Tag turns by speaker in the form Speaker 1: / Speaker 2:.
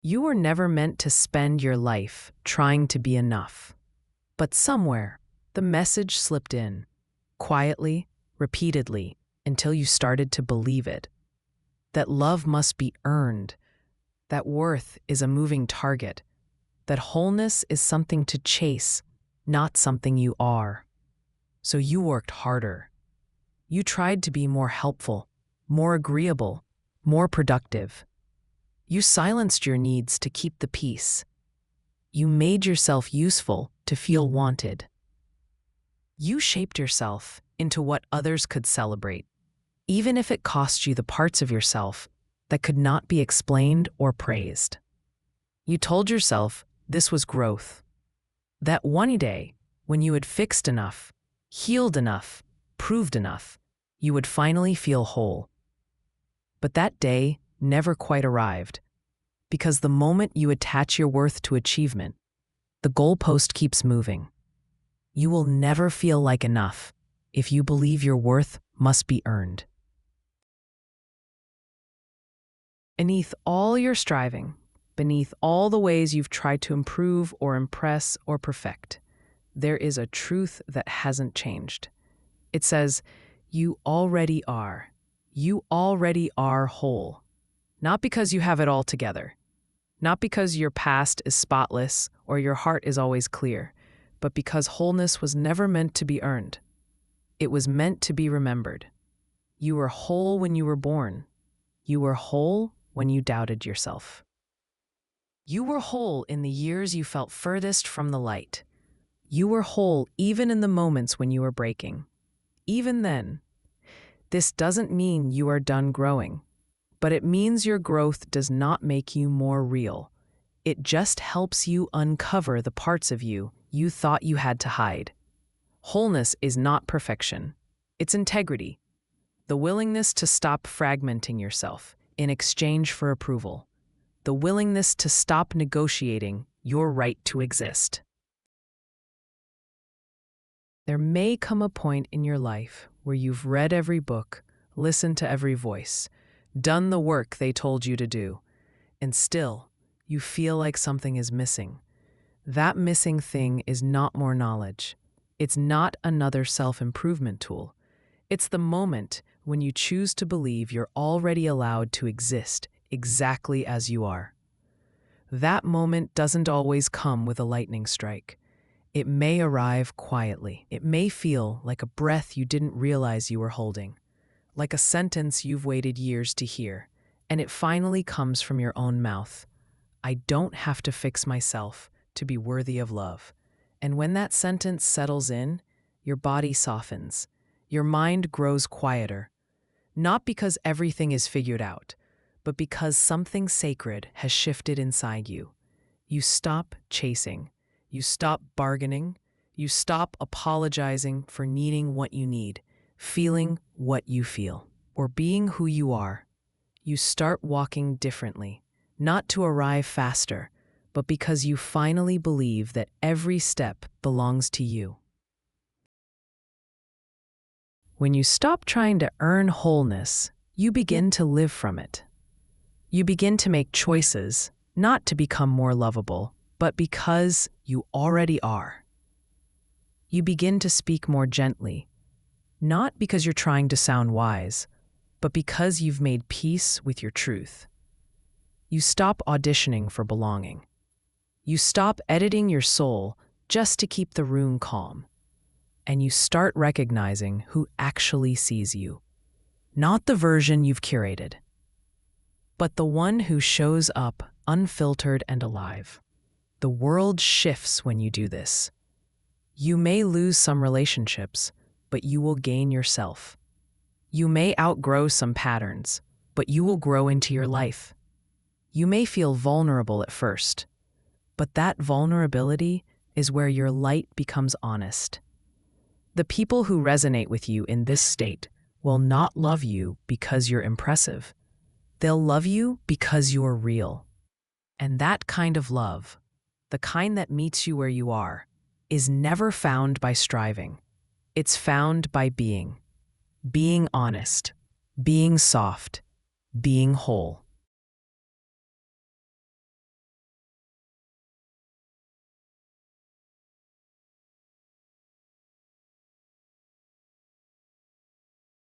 Speaker 1: You were never meant to spend your life trying to be enough. But somewhere, the message slipped in, quietly, repeatedly, until you started to believe it. That love must be earned, that worth is a moving target, that wholeness is something to chase, not something you are. So you worked harder. You tried to be more helpful, more agreeable, more productive. You silenced your needs to keep the peace. You made yourself useful to feel wanted. You shaped yourself into what others could celebrate, even if it cost you the parts of yourself that could not be explained or praised. You told yourself this was growth. That one day, when you had fixed enough, healed enough, proved enough, you would finally feel whole. But that day never quite arrived, because the moment you attach your worth to achievement, the goalpost keeps moving. You will never feel like enough if you believe your worth must be earned. Beneath all your striving, beneath all the ways you've tried to improve or impress or perfect, there is a truth that hasn't changed. It says, you already are. You already are whole. Not because you have it all together. Not because your past is spotless or your heart is always clear, but because wholeness was never meant to be earned. It was meant to be remembered. You were whole when you were born. You were whole when you doubted yourself. You were whole in the years you felt furthest from the light. You were whole even in the moments when you were breaking. Even then, this doesn't mean you are done growing, but it means your growth does not make you more real. It just helps you uncover the parts of you you thought you had to hide. Wholeness is not perfection. It's integrity. The willingness to stop fragmenting yourself in exchange for approval. The willingness to stop negotiating your right to exist. There may come a point in your life where you've read every book, listened to every voice, done the work they told you to do, and still, you feel like something is missing. That missing thing is not more knowledge. It's not another self-improvement tool. It's the moment when you choose to believe you're already allowed to exist exactly as you are. That moment doesn't always come with a lightning strike. It may arrive quietly. It may feel like a breath you didn't realize you were holding, like a sentence you've waited years to hear, and it finally comes from your own mouth. I don't have to fix myself to be worthy of love. And when that sentence settles in, your body softens. Your mind grows quieter. Not because everything is figured out, but because something sacred has shifted inside you. You stop chasing. You stop bargaining. You stop apologizing for needing what you need, feeling what you feel, or being who you are. You start walking differently, not to arrive faster, but because you finally believe that every step belongs to you. When you stop trying to earn wholeness, you begin to live from it. You begin to make choices, not to become more lovable, but because you already are. You begin to speak more gently, not because you're trying to sound wise, but because you've made peace with your truth. You stop auditioning for belonging. You stop editing your soul just to keep the room calm. And you start recognizing who actually sees you. Not the version you've curated, but the one who shows up unfiltered and alive. The world shifts when you do this. You may lose some relationships, but you will gain yourself. You may outgrow some patterns, but you will grow into your life. You may feel vulnerable at first, but that vulnerability is where your light becomes honest. The people who resonate with you in this state will not love you because you're impressive. They'll love you because you're real. And that kind of love, the kind that meets you where you are, is never found by striving. It's found by being honest, being soft, being whole.